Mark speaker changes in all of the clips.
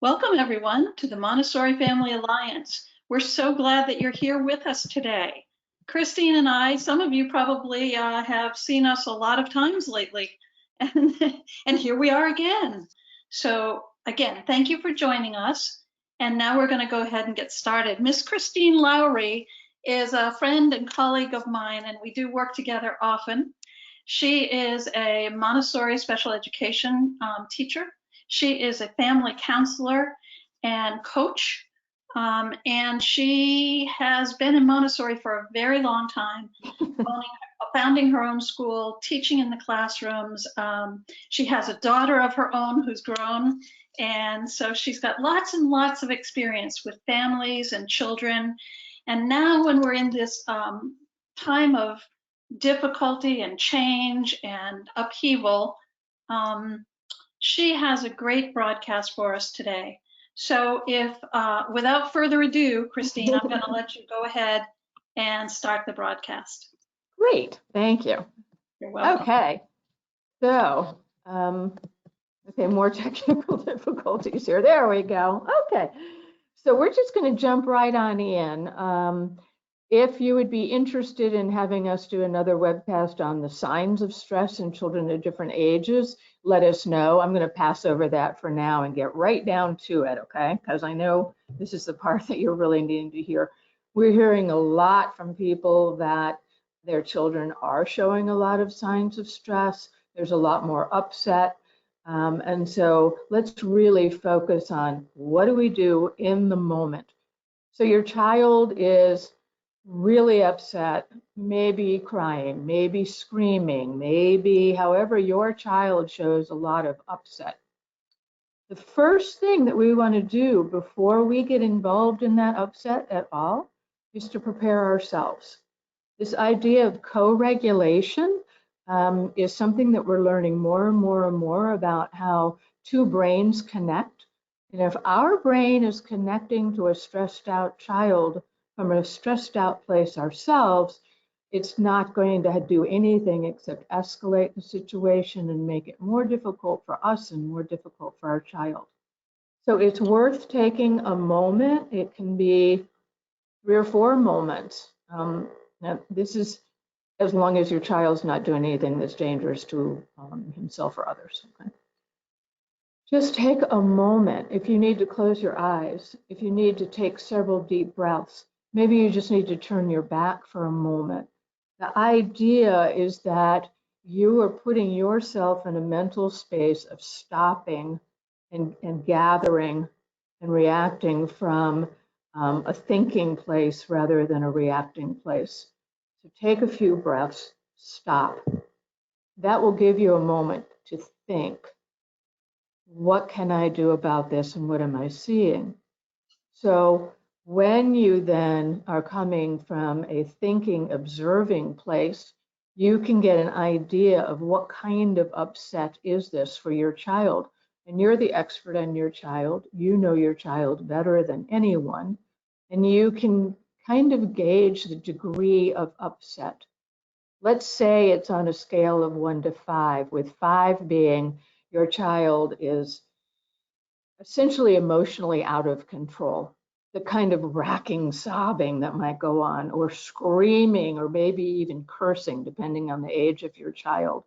Speaker 1: Welcome, everyone, to the Montessori Family Alliance. We're so glad that you're here with us today. Christine and I, some of you probably have seen us a lot of times lately, and here we are again. So again, thank you for joining us. And now we're going to go ahead and get started. Miss Christine Lowry is a friend and colleague of mine, and we do work together often. She is a Montessori special education teacher. She is a family counselor and coach, and she has been in Montessori for a very long time, founding her own school, teaching in the classrooms. She has a daughter of her own who's grown, and so she's got lots and lots of experience with families and children. And now when we're in this time of difficulty and change and upheaval, she has a great broadcast for us today. So if, without further ado, Christine, I'm going to let you go ahead and start the broadcast.
Speaker 2: Great, thank you.
Speaker 1: You're welcome.
Speaker 2: Okay, so, more technical difficulties here. There we go. Okay, so we're just going to jump right on in. If you would be interested in having us do another webcast on the signs of stress in children at different ages, let us know. I'm going to pass over that for now and get right down to it, okay? Because I know this is the part that you're really needing to hear. We're hearing a lot from people that their children are showing a lot of signs of stress. There's a lot more upset. And so let's really focus on what do we do in the moment. So your child is really upset, maybe crying, maybe screaming, maybe however your child shows a lot of upset. The first thing that we want to do before we get involved in that upset at all is to prepare ourselves. This idea of co-regulation is something that we're learning more and more and more about how two brains connect. And if our brain is connecting to a stressed out child from a stressed out place ourselves, it's not going to do anything except escalate the situation and make it more difficult for us and more difficult for our child. So it's worth taking a moment. It can be 3 or 4 moments. Now, this is as long as your child's not doing anything that's dangerous to himself or others. Okay? Just take a moment. If you need to close your eyes, if you need to take several deep breaths, maybe you just need to turn your back for a moment. The idea is that you are putting yourself in a mental space of stopping and gathering and reacting from a thinking place rather than a reacting place. So take a few breaths, stop. That will give you a moment to think. What can I do about this and what am I seeing? So when you then are coming from a thinking, observing place, you can get an idea of what kind of upset is this for your child. And you're the expert on your child. You know your child better than anyone. And you can kind of gauge the degree of upset. Let's say it's on a scale of 1 to 5, with 5 being your child is essentially emotionally out of control. The kind of racking sobbing that might go on, or screaming, or maybe even cursing, depending on the age of your child,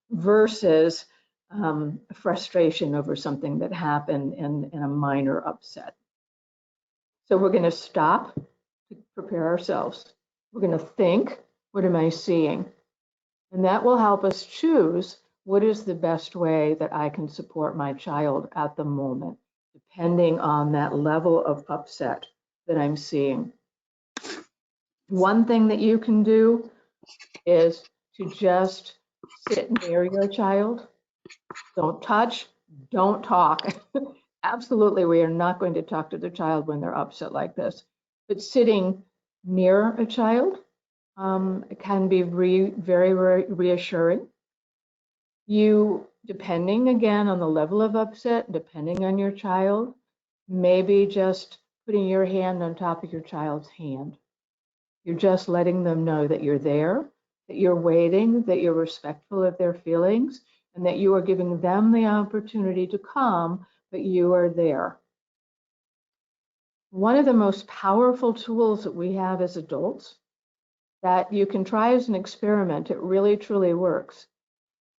Speaker 2: versus frustration over something that happened in a minor upset. So we're going to stop to prepare ourselves. We're going to think, what am I seeing? And that will help us choose what is the best way that I can support my child at the moment, depending on that level of upset that I'm seeing. One thing that you can do is to just sit near your child. Don't touch, don't talk. Absolutely, we are not going to talk to the child when they're upset like this. But sitting near a child can be very reassuring. You, depending again on the level of upset, depending on your child, maybe just putting your hand on top of your child's hand. You're just letting them know that you're there, that you're waiting, that you're respectful of their feelings, and that you are giving them the opportunity to calm, but you are there. one of the most powerful tools that we have as adults that you can try as an experiment. It really, truly works.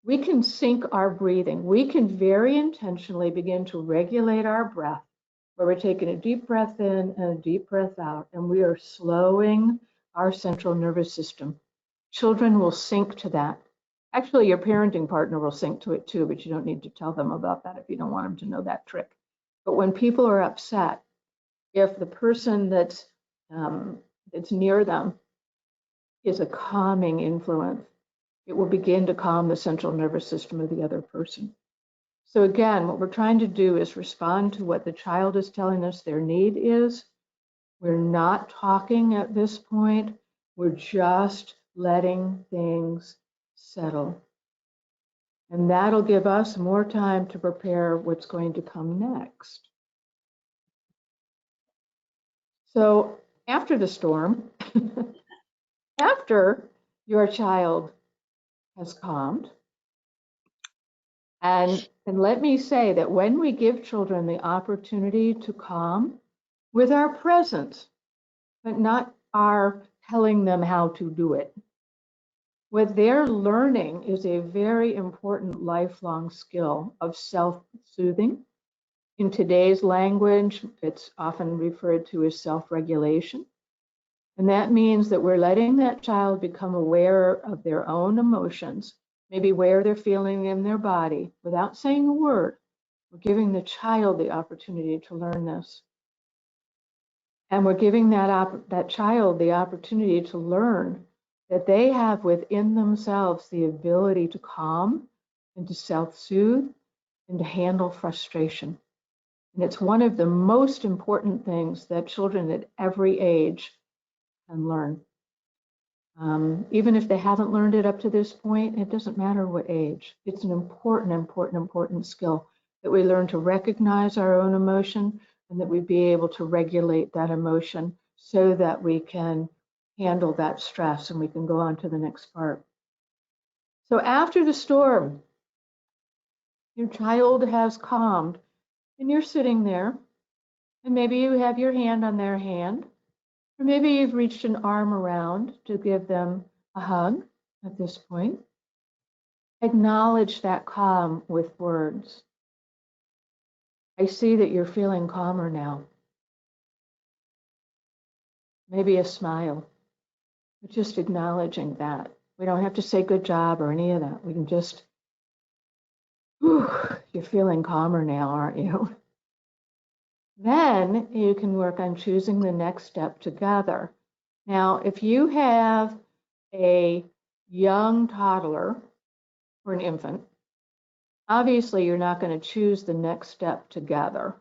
Speaker 2: We can sync our breathing. We can very intentionally begin to regulate our breath, where we're taking a deep breath in and a deep breath out, and we are slowing our central nervous system. Children will sync to that. Actually, your parenting partner will sync to it too, but you don't need to tell them about that if you don't want them to know that trick. But when people are upset, if the person that's near them is a calming influence, it will begin to calm the central nervous system of the other person. So again, what we're trying to do is respond to what the child is telling us their need is. We're not talking at this point. We're just letting things settle. And that'll give us more time to prepare what's going to come next. So after the storm, after your child has calmed, and let me say that when we give children the opportunity to calm with our presence, but not our telling them how to do it, what they're learning is a very important lifelong skill of self-soothing. In today's language, it's often referred to as self-regulation. And that means that we're letting that child become aware of their own emotions, maybe where they're feeling in their body without saying a word. We're giving the child the opportunity to learn this. And we're giving that child the opportunity to learn that they have within themselves the ability to calm and to self-soothe and to handle frustration. And it's one of the most important things that children at every age can learn. Even if they haven't learned it up to this point, it doesn't matter what age. It's an important skill that we learn to recognize our own emotion and that we be able to regulate that emotion so that we can handle that stress and we can go on to the next part. So after the storm, your child has calmed and you're sitting there and maybe you have your hand on their hand, or maybe you've reached an arm around to give them a hug at this point. Acknowledge that calm with words. I see that you're feeling calmer now. Maybe a smile, but just acknowledging that. We don't have to say good job or any of that. We can just, whew, you're feeling calmer now, aren't you? Then you can work on choosing the next step together. Now, if you have a young toddler or an infant, obviously you're not going to choose the next step together.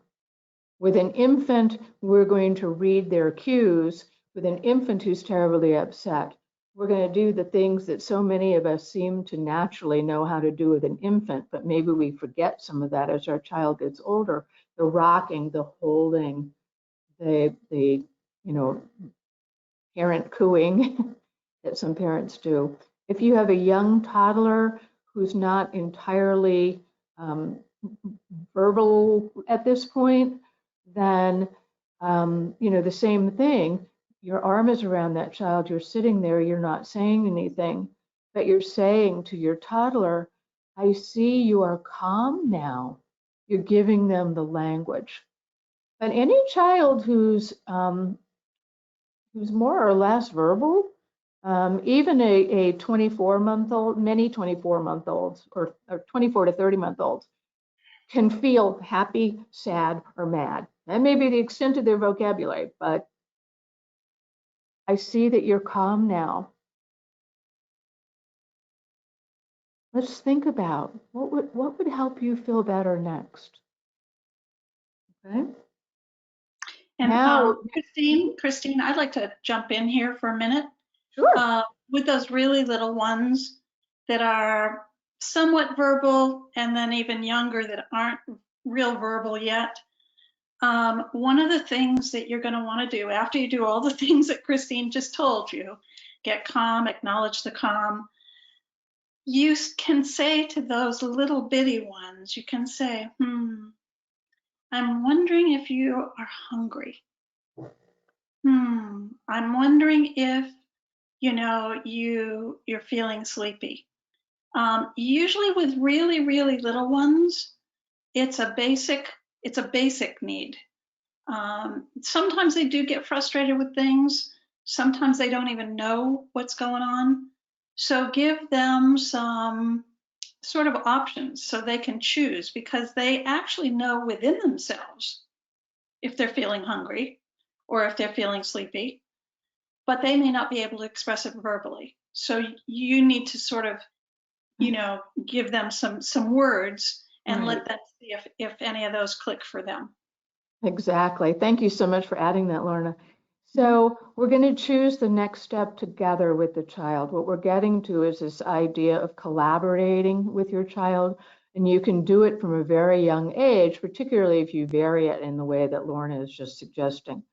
Speaker 2: With an infant, we're going to read their cues. With an infant who's terribly upset, we're going to do the things that so many of us seem to naturally know how to do with an infant, but maybe we forget some of that as our child gets older. The rocking, the holding, the parent cooing that some parents do. If you have a young toddler who's not entirely verbal at this point, then the same thing. Your arm is around that child. You're sitting there. You're not saying anything, but you're saying to your toddler, "I see you are calm now." You're giving them the language. And any child who's more or less verbal, even a 24-month-old, many 24-month-olds or 24 to 30-month-olds can feel happy, sad, or mad. That may be the extent of their vocabulary, but I see that you're calm now. Let's think about what would help you feel better next. Okay.
Speaker 1: And
Speaker 2: Now,
Speaker 1: Christine, I'd like to jump in here for a minute.
Speaker 2: sure.
Speaker 1: With those really little ones that are somewhat verbal and then even younger that aren't real verbal yet. One of the things that you're going to want to do after you do all the things that Christine just told you, get calm, acknowledge the calm, you can say to those little bitty ones, you can say, I'm wondering if you are hungry. I'm wondering if, you're feeling sleepy. Usually with really, really little ones, it's a basic, it's a basic need. Sometimes they do get frustrated with things. Sometimes they don't even know what's going on. So give them some sort of options so they can choose, because they actually know within themselves if they're feeling hungry or if they're feeling sleepy, but they may not be able to express it verbally. So you need to sort of, give them some words and
Speaker 2: Right.
Speaker 1: let them see if any of those click for them.
Speaker 2: Exactly. Thank you so much for adding that, Lorna.
Speaker 1: Mhm.
Speaker 2: So we're going to choose the next step together with the child. What we're getting to is this idea of collaborating with your child, and you can do it from a very young age, particularly if you vary it in the way that Lorna is just suggesting.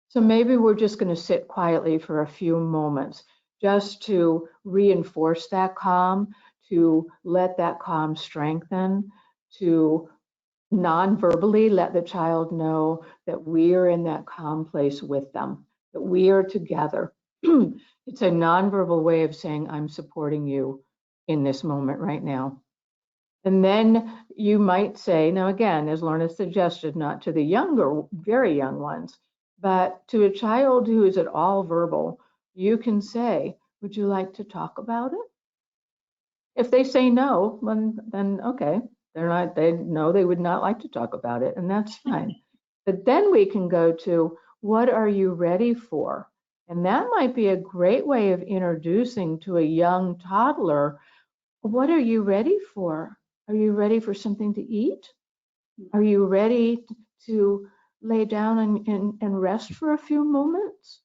Speaker 2: So maybe we're just going to sit quietly for a few moments just to reinforce that calm, to let that calm strengthen, to non-verbally let the child know that we are in that calm place with them, that we are together. It's a non-verbal way of saying, I'm supporting you in this moment right now. And then you might say, now again, as Lorna suggested, not to the younger, very young ones, but to a child who is at all verbal, you can say, would you like to talk about it? If they say no, then okay, they know they would not like to talk about it, and that's fine. But then we can go to, what are you ready for? And that might be a great way of introducing to a young toddler, what are you ready for? Are you ready for something to eat? Are you ready to lay down and rest for a few moments?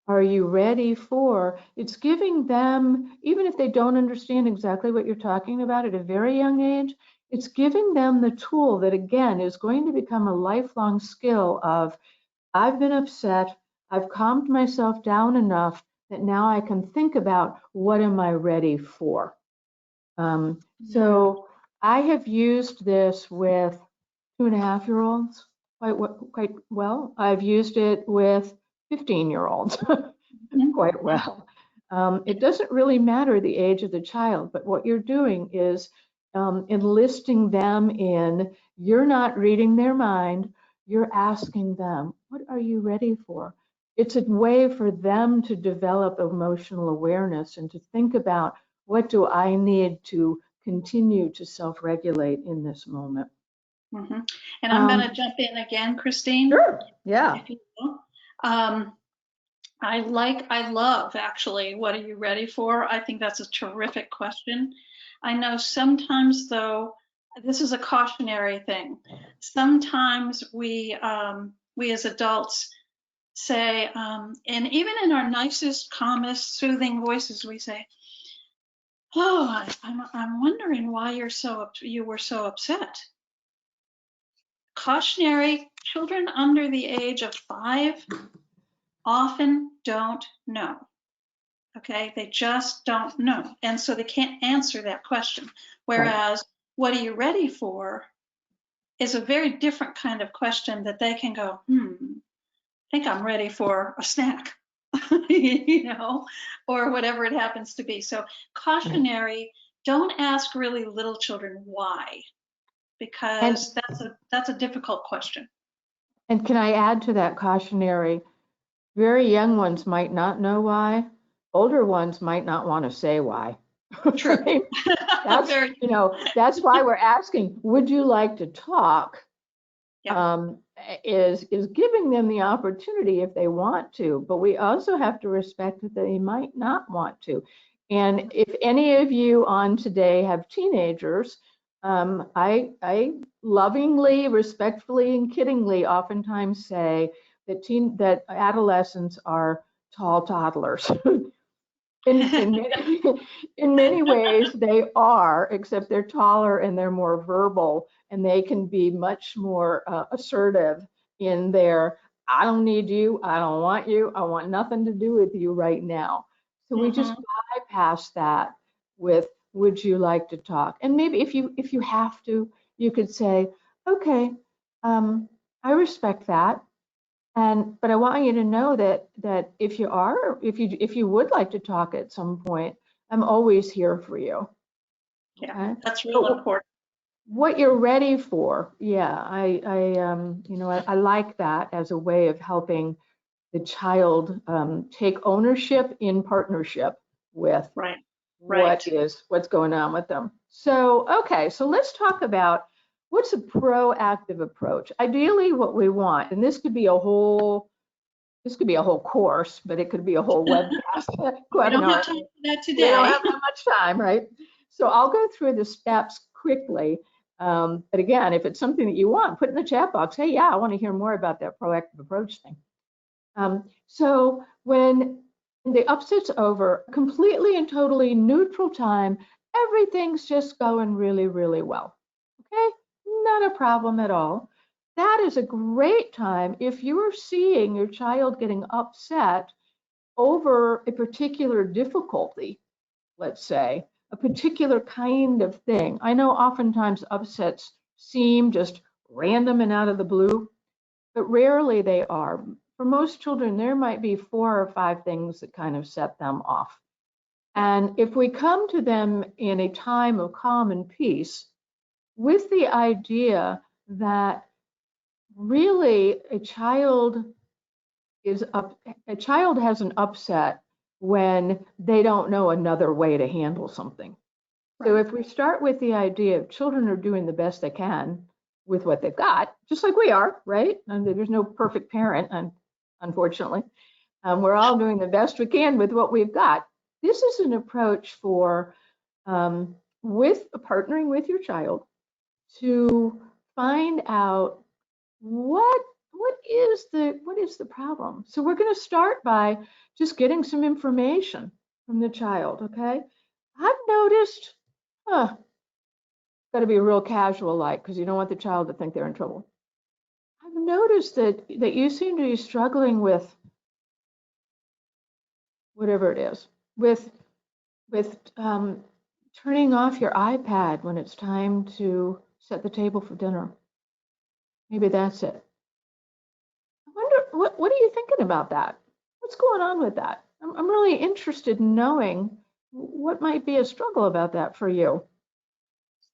Speaker 2: Are you ready for? It's giving them, even if they don't understand exactly what you're talking about at a very young age, it's giving them the tool that, again, is going to become a lifelong skill of, I've been upset, I've calmed myself down enough that now I can think about, what am I ready for?
Speaker 1: Yeah.
Speaker 2: So I have used this with 2.5-year-olds quite well. I've used it with 15-year-olds
Speaker 1: Mhm.
Speaker 2: quite well. It doesn't really matter the age of the child, but what you're doing is enlisting them in, you're not reading their mind, you're asking them, what are you ready for? It's a way for them to develop emotional awareness and to think about, what do I need to continue to self-regulate in this moment?
Speaker 1: Mhm. And I'm going
Speaker 2: Um,
Speaker 1: to jump in again, Christine,
Speaker 2: sure, yeah.
Speaker 1: if you will. Um, I love actually, what are you ready for? I think that's a terrific question. I know sometimes, though, this is a cautionary thing. Sometimes we as adults say, and even in our nicest, calmest, soothing voices, we say, "Oh, I'm wondering why you were so upset." Cautionary: children under the age of 5 often don't know. Okay, they just don't know. And so they can't answer that question.
Speaker 2: Right.
Speaker 1: Whereas, what are you ready for is a very different kind of question that they can go, I think I'm ready for a snack, or whatever it happens to be. So,
Speaker 2: Right.
Speaker 1: cautionary: don't ask really little children why,
Speaker 2: And
Speaker 1: because that's a difficult question.
Speaker 2: and can I add to that cautionary? Very young ones might not know why. Older ones might not want to say why.
Speaker 1: True.
Speaker 2: Right? That's,
Speaker 1: Very
Speaker 2: that's why we're asking, would you like to talk?
Speaker 1: Yeah.
Speaker 2: Is giving them the opportunity if they want to, but we also have to respect that they might not want to. And if any of you on today have teenagers, I lovingly, respectfully, and kiddingly oftentimes say that adolescents are tall toddlers. In many, in many ways, they are, except they're taller and they're more verbal, and they can be much more assertive in their, I don't need you, I don't want you, I want nothing to do with you right now. So we just
Speaker 1: Hmm.
Speaker 2: bypass that with, would you like to talk? And maybe if you have to, you could say, okay, I respect that. But I want you to know that if you would like to talk at some point, I'm always here for you.
Speaker 1: Yeah,
Speaker 2: Okay.
Speaker 1: that's real
Speaker 2: But
Speaker 1: important.
Speaker 2: what you're ready for, yeah, I like that as a way of helping the child take ownership in partnership with
Speaker 1: Right, right.
Speaker 2: what's going on with them. So, okay, so let's talk about what's a proactive approach. Ideally, what we want, and this could be a whole course, but it could be a whole webcast
Speaker 1: We don't have
Speaker 2: webinar.
Speaker 1: time for that
Speaker 2: We don't
Speaker 1: today.
Speaker 2: have that much time, right? So I'll go through the steps quickly. But again, if it's something that you want, put in the chat box. Hey, yeah, I want to hear more about that proactive approach thing. So when the upset's over, completely and totally neutral time, everything's just going really, really well. Okay, not a problem at all. That is a great time if you are seeing your child getting upset over a particular difficulty, let's say, a particular kind of thing. I know oftentimes upsets seem just random and out of the blue, but rarely they are. For most children, there might be 4 or 5 things that kind of set them off. And if we come to them in a time of calm and peace, with the idea that really a child has an upset when they don't know another way to handle something. So
Speaker 1: Right.
Speaker 2: if we start with the idea of children are doing the best they can with what they've got, just like we are, right? And there's no perfect parent, and unfortunately, we're all doing the best we can with what we've got. This is an approach for with partnering with your child to find out what what is the problem. So we're going to start by just getting some information from the child. Okay, I've noticed. Huh, got to be real casual like because you don't want the child to think they're in trouble. I've noticed that you seem to be struggling with whatever it is, with turning off your iPad when it's time to set the table for dinner. Maybe that's it. I wonder what are you thinking about that? What's going on with that? I'm really interested in knowing what might be a struggle about that for you.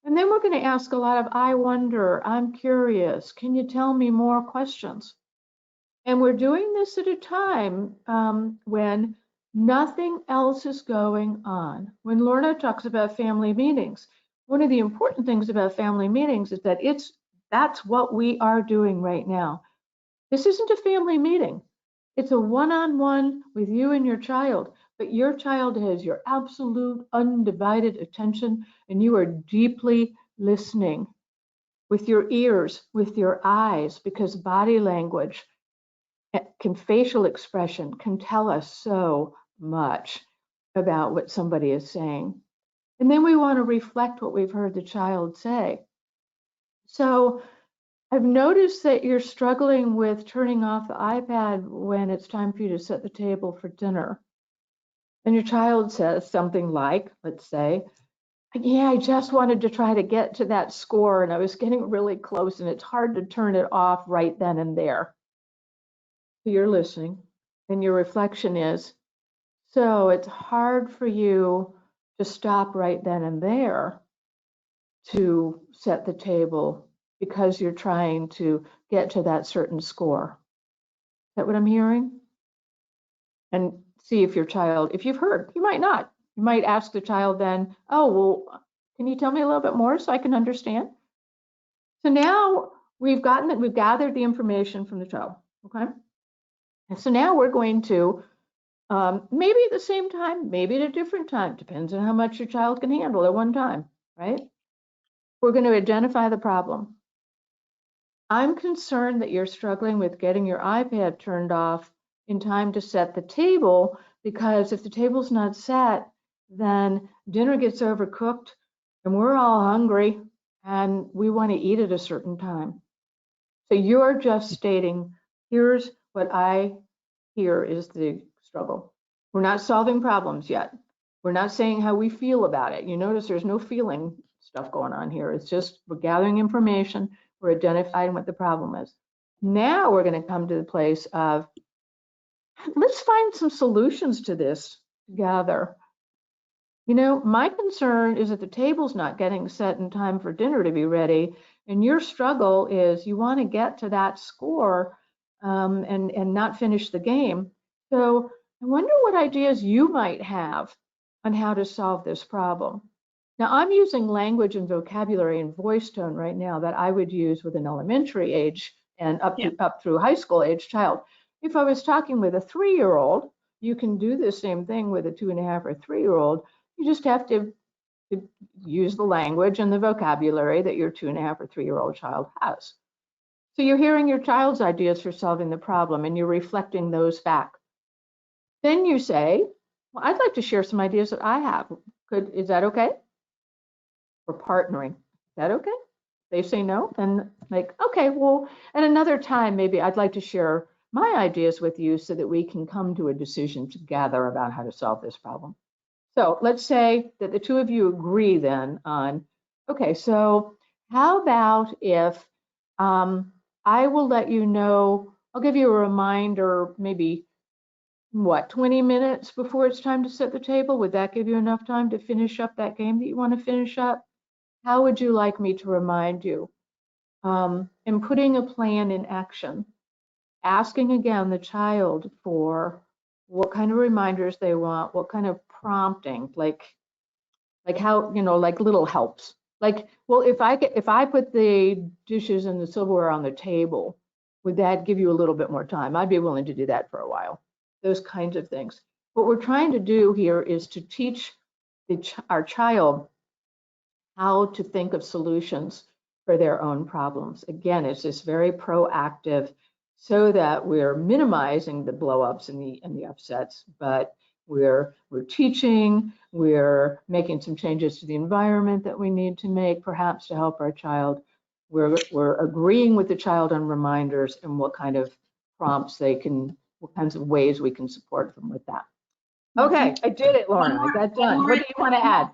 Speaker 2: And then we're going to ask a lot of I wonder, I'm curious, can you tell me more questions? And we're doing this at a time when nothing else is going on. When Lorna talks about family meetings, one of the important things about family meetings is that that's what we are doing right now. This isn't a family meeting. It's a one-on-one with you and your child, but your child has your absolute undivided attention and you are deeply listening with your ears, with your eyes, because body language facial expression can tell us so much about what somebody is saying. And then we want to reflect what we've heard the child say. So I've noticed that you're struggling with turning off the iPad when it's time for you to set the table for dinner. And your child says something like, let's say, yeah, I just wanted to try to get to that score and I was getting really close and it's hard to turn it off right then and there. So you're listening and your reflection is, so it's hard for you to stop right then and there to set the table because you're trying to get to that certain score. Is that what I'm hearing? And see if your child, if you've heard, you might not. You might ask the child then, oh, well, can you tell me a little bit more so I can understand? So now we've gathered the information from the child, okay? And so now we're going to, maybe at the same time, maybe at a different time, depends on how much your child can handle at one time, right? We're going to identify the problem. I'm concerned that you're struggling with getting your iPad turned off in time to set the table, because if the table's not set, then dinner gets overcooked and we're all hungry and we want to eat at a certain time. So you're just stating, here's what I hear is the struggle. We're not solving problems yet. We're not saying how we feel about it. You notice there's no feeling stuff going on here. It's just we're gathering information, we're identifying what the problem is. Now we're going to come to the place of, let's find some solutions to this together. You know, my concern is that the table's not getting set in time for dinner to be ready, and your struggle is you want to get to that score and not finish the game. So I wonder what ideas you might have on how to solve this problem. Now, I'm using language and vocabulary and voice tone right now that I would use with an elementary age and
Speaker 1: Yeah.
Speaker 2: up through high school age child. If I was talking with a 3-year-old, you can do the same thing with a 2.5 or 3-year-old. You just have to use the language and the vocabulary that your 2.5 or 3-year-old child has. So you're hearing your child's ideas for solving the problem and you're reflecting those back. Then you say, well, I'd like to share some ideas that I have. Is that okay? We're partnering. Is that okay? They say no, then like, okay, well, at another time, maybe I'd like to share my ideas with you so that we can come to a decision together about how to solve this problem. So let's say that the two of you agree then on, okay, so how about if I will let you know, I'll give you a reminder maybe, what, 20 minutes before it's time to set the table? Would that give you enough time to finish up that game that you want to finish up? How would you like me to remind you? And putting a plan in action, asking again the child for what kind of reminders they want, what kind of prompting, like how, you know, like little helps. Like, well, if I put the dishes and the silverware on the table, would that give you a little bit more time? I'd be willing to do that for a while. Those kinds of things. What we're trying to do here is to teach our child how to think of solutions for their own problems. Again, it's this very proactive so that we're minimizing the blowups and the upsets, but we're teaching, we're making some changes to the environment that we need to make, perhaps to help our child. We're agreeing with the child on reminders and what kind of prompts what kinds of ways we can support them with that. Okay, I did it, Lorna. I got done. What do you want to add?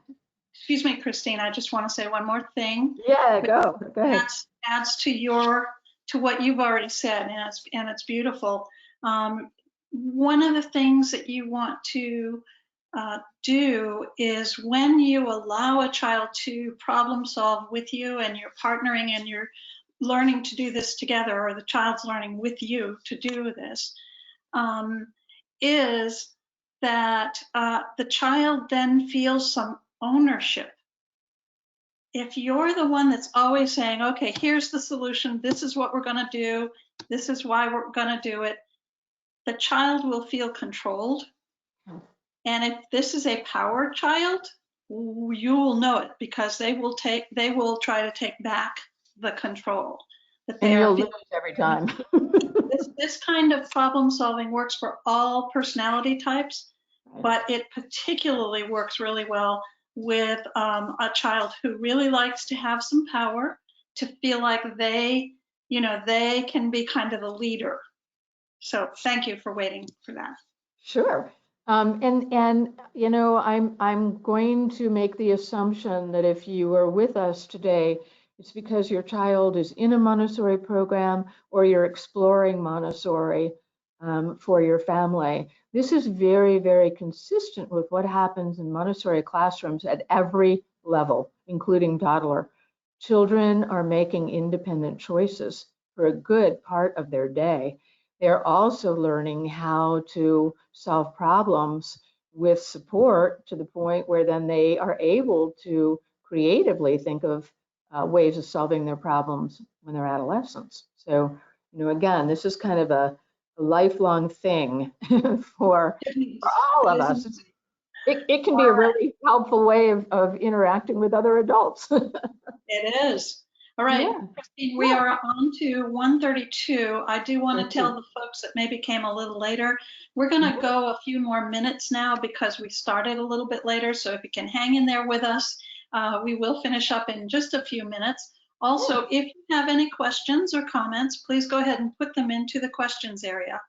Speaker 1: Excuse me, Christine, I just want to say one more thing.
Speaker 2: Yeah, go ahead.
Speaker 1: Adds to what you've already said, and it's beautiful. One of the things that you want to do is when you allow a child to problem solve with you and you're partnering and you're learning to do this together, or the child's learning with you to do this, is that the child then feels some ownership. If you're the one that's always saying, okay, here's the solution, this is what we're going to do, this is why we're going to do it, the child will feel controlled. And if this is a power child, you will know it because they will try to take back the control that they
Speaker 2: And
Speaker 1: are
Speaker 2: you'll
Speaker 1: feeling.
Speaker 2: lose every time.
Speaker 1: This kind of problem solving works for all personality types, but it particularly works really well with a child who really likes to have some power, to feel like they can be kind of a leader. So thank you for waiting for that.
Speaker 2: Sure. And you know, I'm going to make the assumption that if you are with us today, it's because your child is in a Montessori program or you're exploring Montessori for your family. This is very, very consistent with what happens in Montessori classrooms at every level, including toddler. Children are making independent choices for a good part of their day. They're also learning how to solve problems with support to the point where then they are able to creatively think of ways of solving their problems when they're adolescents. So, you know, again, this is kind of a lifelong thing for all of us. It can be a really helpful way of interacting with other adults.
Speaker 1: It is. All right,
Speaker 2: Yeah.
Speaker 1: Christine, we are on to 132. I do want to
Speaker 2: Thank
Speaker 1: tell
Speaker 2: you.
Speaker 1: the folks that maybe came a little later, we're going to go a few more minutes now because we started a little bit later. So if you can hang in there with us, we will finish up in just a few minutes. Also, if you have any questions or comments, please go ahead and put them into the questions area.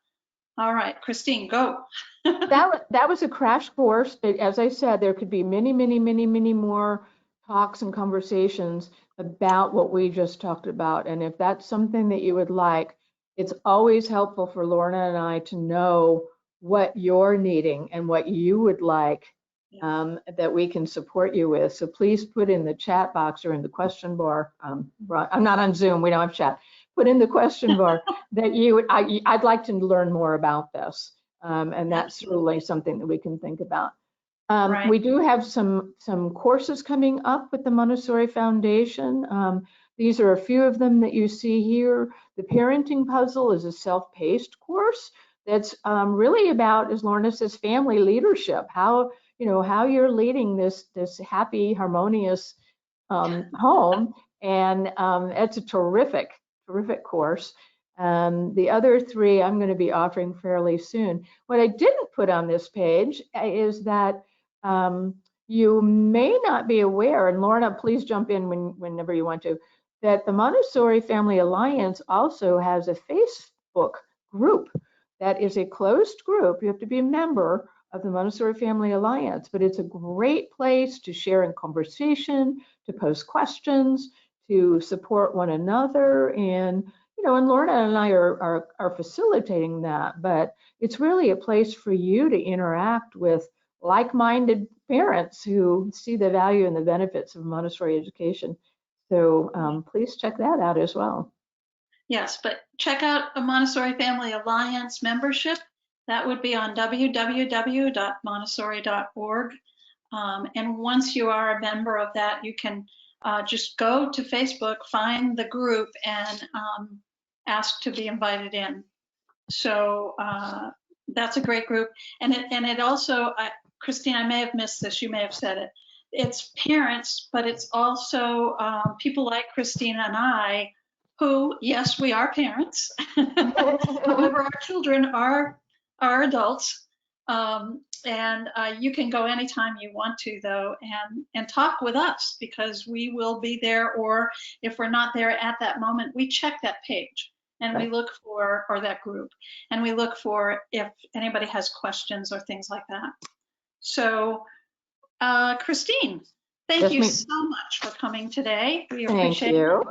Speaker 1: All right, Christine, go.
Speaker 2: That was a crash course. As I said, there could be many, many, many, many more talks and conversations about what we just talked about. And if that's something that you would like, It's always helpful for Lorna and I to know what you're needing and what you would like that we can support you with. So please put in the chat box or in the question bar. I'm not on Zoom, we don't have chat. Put in the question bar that I'd like to learn more about this. And that's
Speaker 1: Absolutely.
Speaker 2: really something that we can think about.
Speaker 1: Right.
Speaker 2: We do have some courses coming up with the Montessori Foundation. These are a few of them that you see here. The Parenting Puzzle is a self-paced course that's really about, as Lorna says, family leadership. How you're leading this happy, harmonious home, and it's a terrific course. The other three I'm going to be offering fairly soon. What I didn't put on this page is that you may not be aware, and Lorna, please jump in whenever you want to, that the Montessori Family Alliance also has a Facebook group that is a closed group. You have to be a member of the Montessori Family Alliance, but it's a great place to share in conversation, to post questions, to support one another. And and Lorna and I are facilitating that, but it's really a place for you to interact with like-minded parents who see the value and the benefits of Montessori education. So please check that out as well.
Speaker 1: Yes, but check out a Montessori Family Alliance membership. That would be on www.montessori.org. And once you are a member of that, you can just go to Facebook, find the group, and ask to be invited in. So that's a great group. And it also, Christine, I may have missed this, you may have said it. It's parents, but it's also people like Christine and I who, yes, we are parents. However, our children are adults. And you can go anytime you want to, though, and talk with us, because we will be there. Or if we're not there at that moment, we check that page and we look for, or that group, and we look for if anybody has questions or things like that. So, Christine, thank you so much for coming today. We appreciate it.
Speaker 2: Thank you.